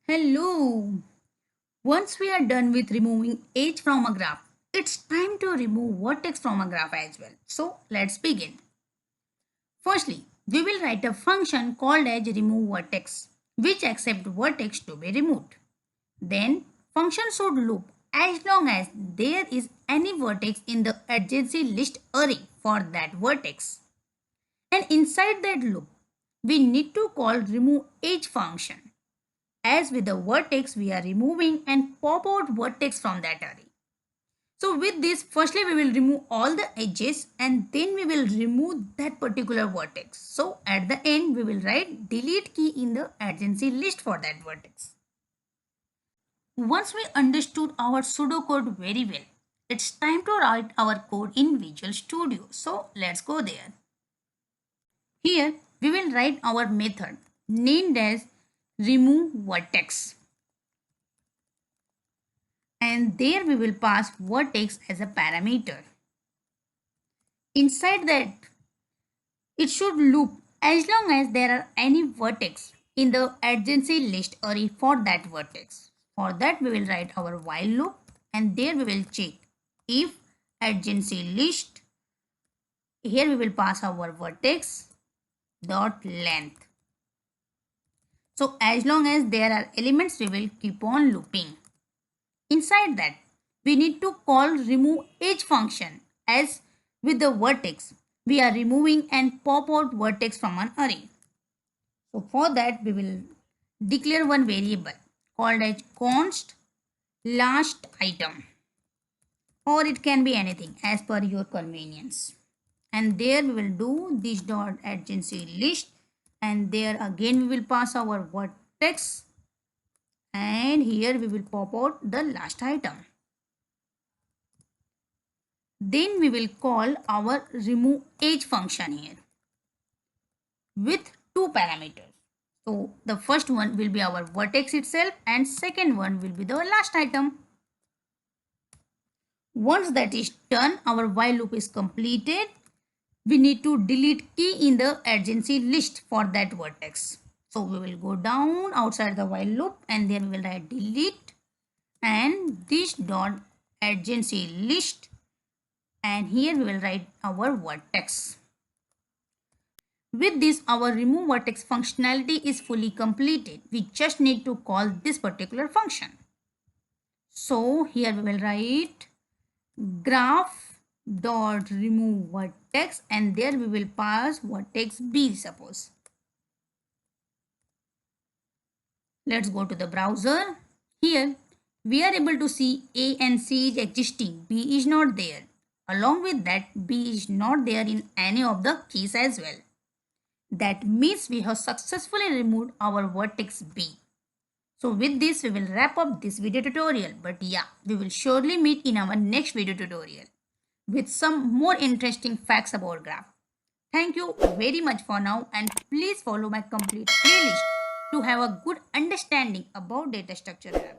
Hello. Once we are done with removing edge from a graph, it's time to remove vertex from a graph as well. So let's begin. Firstly, we will write a function called as remove vertex, which accepts vertex to be removed. Then function should loop as long as there is any vertex in the adjacency list array for that vertex. And inside that loop, we need to call remove edge function. As with the vertex, we are removing and pop out vertex from that array. So with this, firstly we will remove all the edges and then we will remove that particular vertex. So at the end, we will write delete key in the adjacency list for that vertex. Once we understood our pseudocode very well, it's time to write our code in Visual Studio. So let's go there. Here we will write our method named as remove vertex, and there we will pass vertex as a parameter. Inside that, it should loop as long as there are any vertex in the adjacency list array for that vertex. For that, we will write our while loop, and there we will check if adjacency list. Here we will pass our vertex dot length. So as long as there are elements, we will keep on looping. Inside that, we need to call remove edge function. As with the vertex, we are removing and pop out vertex from an array. So for that, we will declare one variable called as const last item, or it can be anything as per your convenience. And there we will do this dot adjacency list, and there again we will pass our vertex, and here we will pop out the last item. Then we will call our remove edge function here with two parameters. So the first one will be our vertex itself, and second one will be the last item. Once that is done, our while loop is completed. We need to delete key in the adjacency list for that vertex. So we will go down outside the while loop, and then we will write delete and this dot adjacency list, and here we will write our vertex. With this, our remove vertex functionality is fully completed. We just need to call this particular function. So here we will write graph dot remove vertex, and there we will pass vertex B, suppose. Let's go to the browser. Here we are able to see A and C is existing, B is not there. Along with that, B is not there in any of the keys as well. That means we have successfully removed our vertex B. So with this, we will wrap up this video tutorial. But yeah, we will surely meet in our next video tutorial with some more interesting facts about graph. Thank you very much for now, and please follow my complete playlist to have a good understanding about data structure graph.